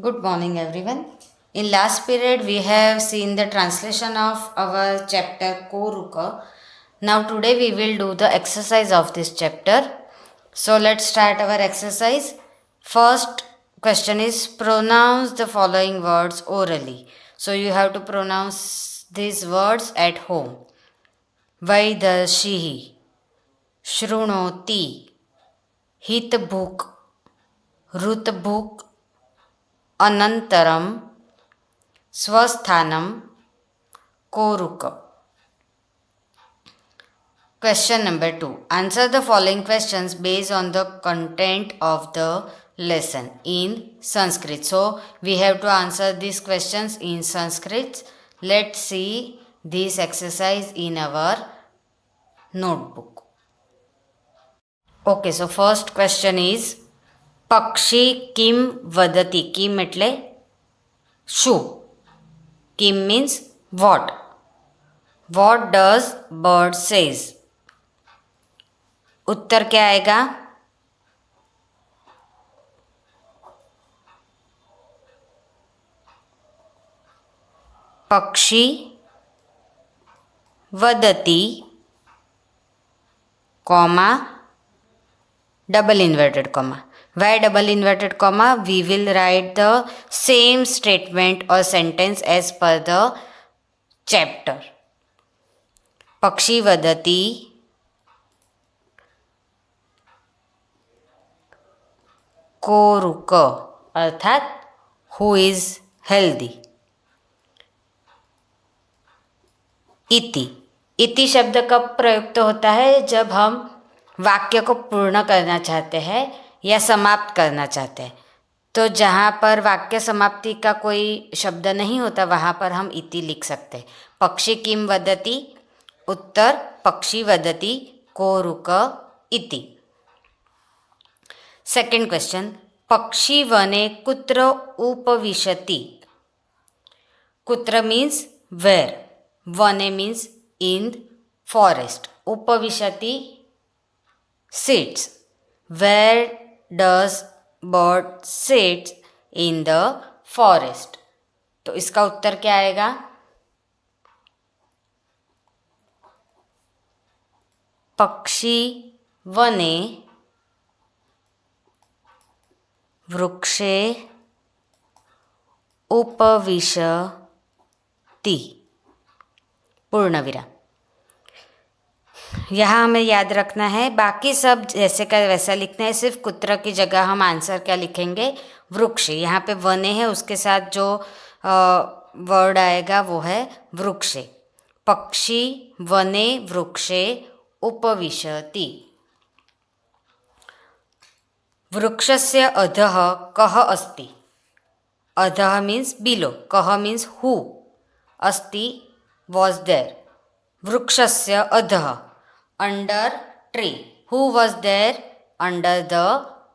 Good morning, everyone. In last period, we have seen the translation of our chapter Koruka. Now, today we will do the exercise of this chapter. So, let's start our exercise. First question is pronounce the following words orally. So, you have to pronounce these words at home. Vaidashihi, Shrunoti, Hitbhuk, Rutbhuk, Anantaram, Swasthanam, Koruka. Question number 2. Answer the following questions based on the content of the lesson in Sanskrit. So, we have to answer these questions in Sanskrit. Let's see this exercise in our notebook. Okay, so first question is Pakshi Kim Vadati. Kim એટલે શું? Kim means what? What does bird says? उत्तर क्या आएगा? पक्षी वदति comma double inverted comma. Why double inverted comma? We will write the same statement or sentence as per the chapter. पक्षी वदति कोरुक अर्थात who is healthy. इति. इति शब्द कब प्रयुक्त होता है? जब हम वाक्य को पूर्ण करना चाहते हैं या समाप्त करना चाहते हैं. तो जहाँ पर वाक्य समाप्ति का कोई शब्द नहीं होता वहाँ पर हम इति लिख सकते हैं. पक्षी किम वदति? उत्तर पक्षी वदति कोरुक इति. सेकेंड क्वेश्चन पक्षी वने कुत्र उपविशति. कुत्र मीन्स वेर, वने मीन्स इन फॉरेस्ट, उपविशति sits. Where does bird sits in the forest? तो इसका उत्तर क्या आएगा? पक्षी वने वृक्षे उपविशति. पूर्ण विराम. यहाँ हमें याद रखना है बाकी सब जैसे का वैसा लिखना है. सिर्फ कुत्र की जगह हम आंसर क्या लिखेंगे? वृक्ष. यहाँ पे वने है उसके साथ जो वर्ड आएगा वो है वृक्षे. पक्षी वने वृक्षे उपविशति. वृक्षस्य अधः कः अस्ति. अधः मीन्स बिलो, कः मीन्स हु, अस्ति वॉज देयर. वृक्षस्य अधः under tree. Who was there under the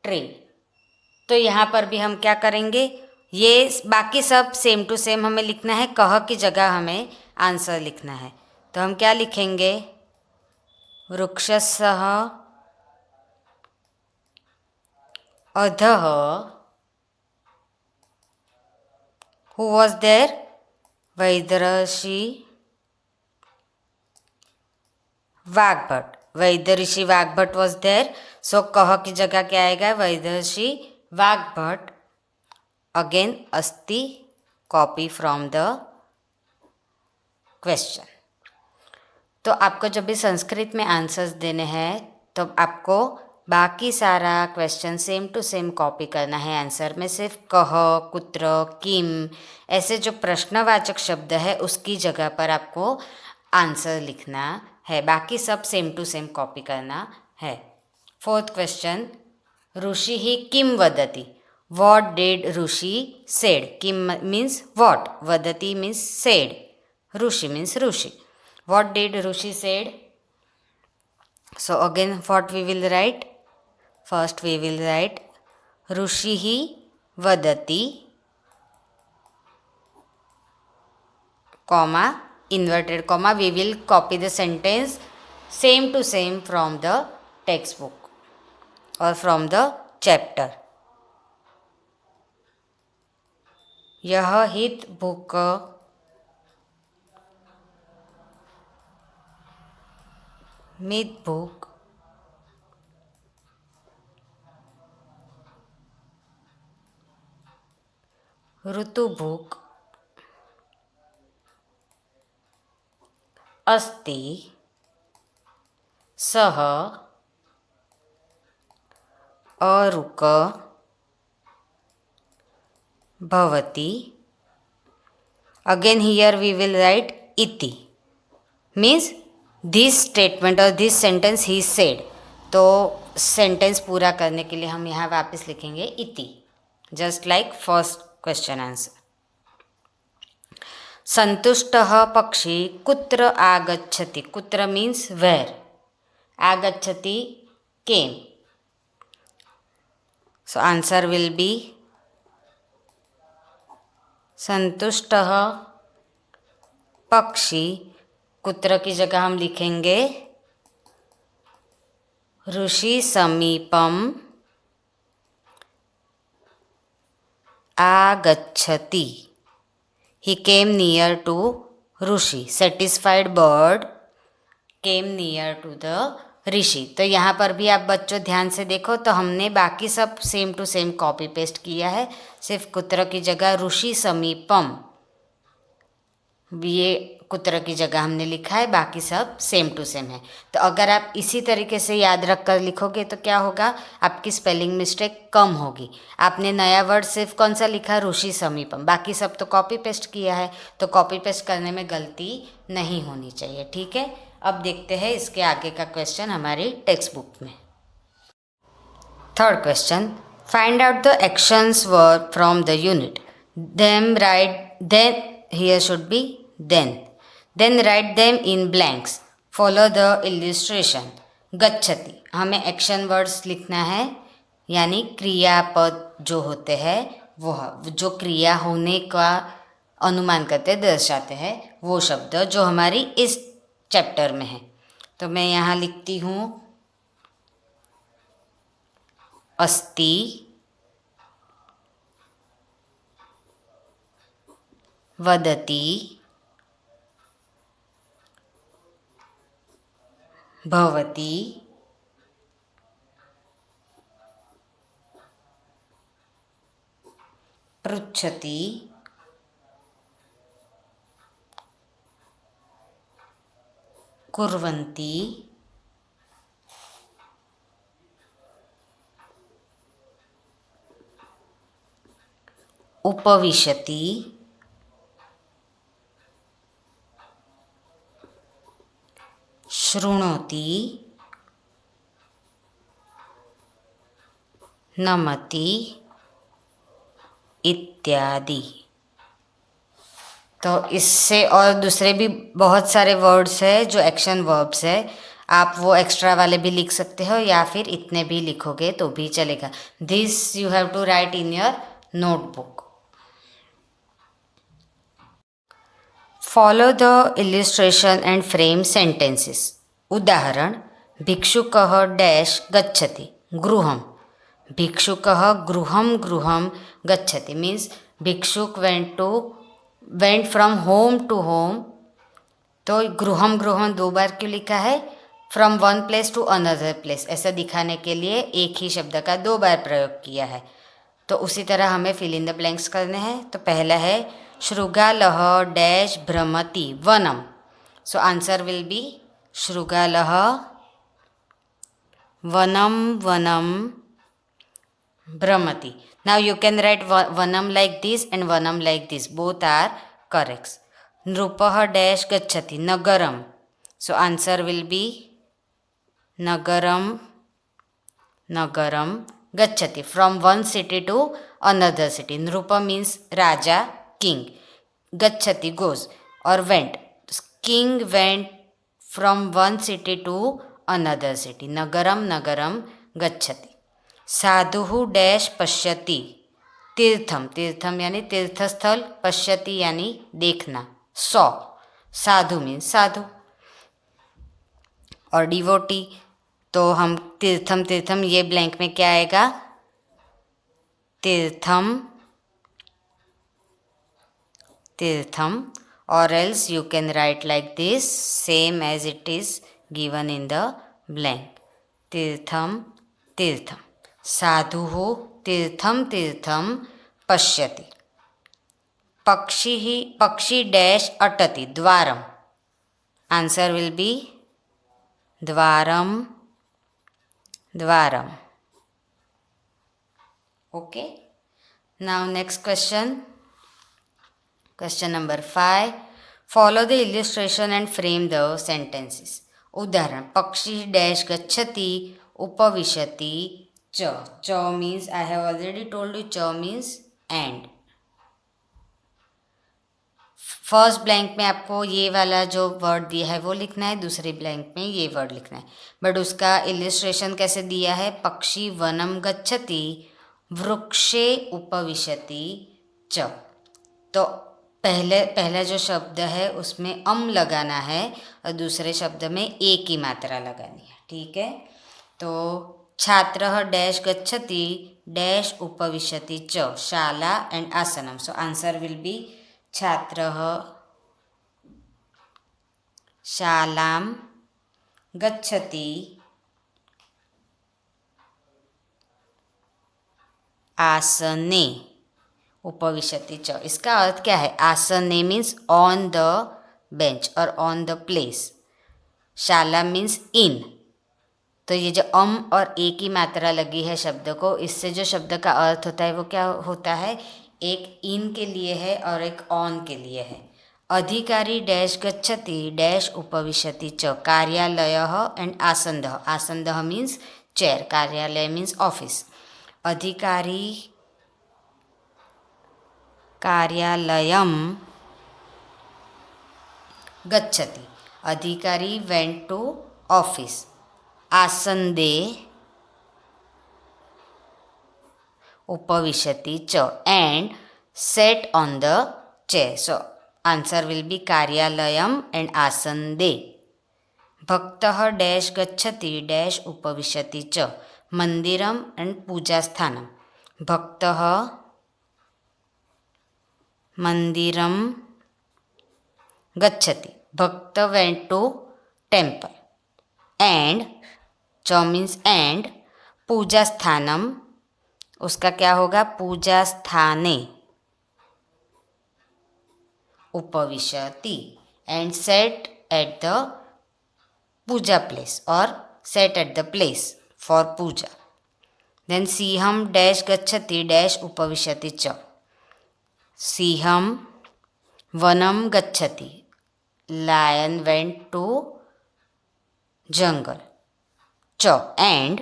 tree. तो यहाँ पर भी हम क्या करेंगे? ये बाकी सब सेम टू सेम हमें लिखना है. कह की जगह हमें आंसर लिखना है. तो हम क्या लिखेंगे? वृक्षस्य अधः who was there? Vaidarshi Vagbhat. Vaidarshi Vagbhat was there. So कह की जगह क्या आएगा? वैदर्षि वाग्भट. अगेन अस्ति, कॉपी फ्रॉम द क्वेश्चन. तो आपको जब भी संस्कृत में आंसर्स देने हैं तो आपको बाकी सारा question same to same copy करना है. आंसर में सिर्फ कह, कुत्र, किम ऐसे जो प्रश्नवाचक शब्द है उसकी जगह पर आपको आंसर लिखना है. बाकी सब सेम टू सेम कॉपी करना है. फोर्थ क्वेश्चन ऋषि ही किम वदति. What did rishi said. किम मीन्स वॉट, वदति means said, rishi means rishi. What did rishi said. So again what we will write? First we will write ऋषि ही वदति comma inverted comma. We will copy the sentence same to same from the textbook or from the chapter. यह हित भूक मित भूक ऋतु भूक अस्ति सह अरुक भवति. Again here we will write iti, means this statement or this sentence he said. तो सेंटेंस पूरा करने के लिए हम यहाँ वापस लिखेंगे इति, just like first question answer. संतुष्टः पक्षी कुत्र आगच्छति. कुत्र मीन्स वेर, आगच्छति came. So answer will be संतुष्टः पक्षी. कुत्र की जगह हम लिखेंगे ऋषि समीपम आगच्छति. He came near to rishi. Satisfied bird came near to the rishi. तो यहाँ पर भी आप बच्चों ध्यान से देखो तो हमने बाकी सब same to same copy paste किया है. सिर्फ कुत्र की जगह ऋषि समीपम, ये कुत्र की जगह हमने लिखा है, बाकी सब सेम टू सेम है. तो अगर आप इसी तरीके से याद रख कर लिखोगे तो क्या होगा, आपकी स्पेलिंग मिस्टेक कम होगी. आपने नया वर्ड सिर्फ कौन सा लिखा, ऋषि समीपम, बाकी सब तो कॉपी पेस्ट किया है. तो कॉपी पेस्ट करने में गलती नहीं होनी चाहिए. ठीक है, अब देखते हैं इसके आगे का क्वेश्चन हमारी टेक्स्ट बुक में. Third question, find out the actions verb from the unit. Them write, then here should be then write them in blanks. Follow the illustration. गच्छति, हमें एक्शन वर्ड्स लिखना है, यानी क्रियापद जो होते हैं वह जो क्रिया होने का अनुमान करते दर्शाते हैं वो शब्द जो हमारी इस चैप्टर में है. तो मैं यहाँ लिखती हूँ अस्ति, वदति, भवति, पृच्छति, कुर्वन्ति, उपविशति, शृणोति, नमति इत्यादि. तो इससे और दूसरे भी बहुत सारे वर्ड्स है जो एक्शन वर्ब्स है. आप वो एक्स्ट्रा वाले भी लिख सकते हो या फिर इतने भी लिखोगे तो भी चलेगा. This you have to write in your notebook. Follow the illustration and frame sentences. उदाहरण, भिक्षुकः डैश गच्छति गृहम. भिक्षुकः गृहम गृहम गच्छति मीन्स भिक्षुक went from home to home. तो गृहम गृहम दो बार क्यों लिखा है, from one place to another place, ऐसा दिखाने के लिए एक ही शब्द का दो बार प्रयोग किया है. तो उसी तरह हमें फिल इन द ब्लैंक्स करने हैं. तो पहला है शृगालः डैश भ्रमति वनम. सो आंसर विल बी शृगालः वनम वनम भ्रमति. Now you can write vanam like this and vanam like this, both are correct. नृपः डैश गच्छति नगरम. So answer will be नगरम नगरम गच्छति, from one city to another city. नृप means राजा, king. गच्छति goes और went, king went from one city to another city. नगरम नगरम गच्छति. साधुः dash पश्यति तीर्थम. तीर्थम यानी तीर्थस्थल, पश्यति यानी देखना, सौ. साधु मीन्स साधु. और डिवोटी, तो हम तीर्थम तीर्थम ये ब्लैंक में क्या आएगा, Theertham tirtham, or else you can write like this, same as it is given in the blank. Tirtham, tirtham. Sadhuhu tirtham tirtham pashyati. Pakshi dash atati, dwaram. Answer will be dwaram, dwaram. Okay. Now next question. Question number 5. Follow the illustration and frame the sentences. उदाहरण, पक्षी dash गच्छति उपविशति च. च means I have already told you, च means and. First blank में आपको ये वाला जो वर्ड दिया है वो लिखना है, दूसरे ब्लैंक में ये वर्ड लिखना है. बट उसका इलिस्ट्रेशन कैसे दिया है? पक्षी वनम गच्छति वृक्षे उपविशति च. तो पहला जो शब्द है उसमें लगाना है और दूसरे शब्द में एक ही मात्रा लगानी है. ठीक है. तो छात्रः डैश गच्छति डैश उपविशति च शाला एंड आसनम. सो आंसर विल बी छात्रः शालां गच्छति आसने उपविशति च. इसका अर्थ क्या है? आसने मीन्स ऑन द बेंच और ऑन द प्लेस. शाला मीन्स इन. तो ये जो और एक ही मात्रा लगी है शब्द को, इससे जो शब्द का अर्थ होता है वो क्या होता है? एक इन के लिए है और एक ऑन के लिए है. अधिकारी डैश गच्छति डैश उपविशति च कार्यालयः एंड आसन्दः. आसन्दः मीन्स चेयर, कार्यालय मीन्स ऑफिस. अधिकारी कार्यालयम गच्छति. अधिकारी वेंट टू ऑफिस. आसन्दे उपविशति च and sat on the chair. So answer will be कार्यालयम एंड आसन्दे. भक्तः डैश गच्छति डैश उपविशति च मंदिरम एंड पूजा स्थानम. भक्तः मंदिरम गच्छति. Bhakt went to temple and च मीन्स एंड पूजा स्थानम. उसका क्या होगा? पूजा स्थाने उपविशति and sat at the puja place और sat at the place for puja. Then सिंहम डैश गच्छति डैश उपविशति च. सिंहम वनम गच्छति. लायन वेंट टू जंगल च एंड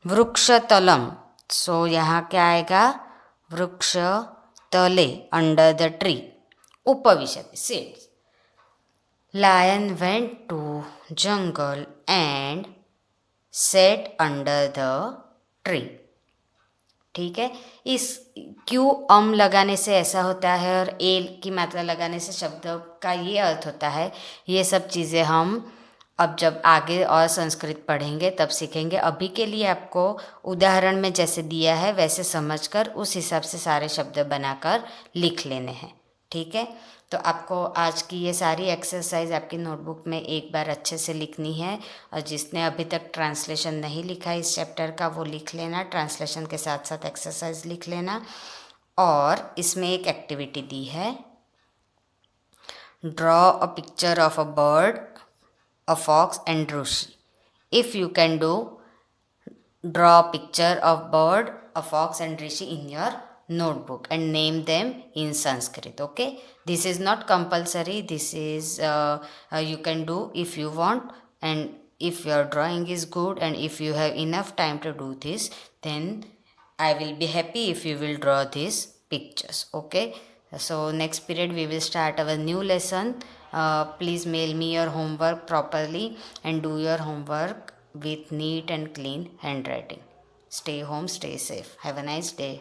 वृक्षतलम. सो यहाँ क्या आएगा? वृक्ष तले अंडर द ट्री उपविशति sits. Lion went to jungle and set under the tree. ठीक है. इस क्यों लगाने से ऐसा होता है और एल की मात्रा लगाने से शब्द का ये अर्थ होता है, ये सब चीज़ें हम अब जब आगे और संस्कृत पढ़ेंगे तब सीखेंगे. अभी के लिए आपको उदाहरण में जैसे दिया है वैसे समझकर उस हिसाब से सारे शब्द बनाकर लिख लेने हैं. ठीक है. तो आपको आज की ये सारी एक्सरसाइज आपकी नोटबुक में एक बार अच्छे से लिखनी है. और जिसने अभी तक ट्रांसलेशन नहीं लिखा इस चैप्टर का वो लिख लेना. ट्रांसलेशन के साथ साथ एक्सरसाइज लिख लेना. और इसमें एक एक्टिविटी दी है, draw a picture of a bird, a fox and rishi. If you can do, draw a picture of bird, a fox and rishi in your notebook and name them in Sanskrit. Okay, this is not compulsory. This is you can do if you want, and if your drawing is good and if you have enough time to do this, then I will be happy if you will draw these pictures. Okay, so next period we will start our new lesson. Please mail me your homework properly and do your homework with neat and clean handwriting. Stay home, stay safe. Have a nice day.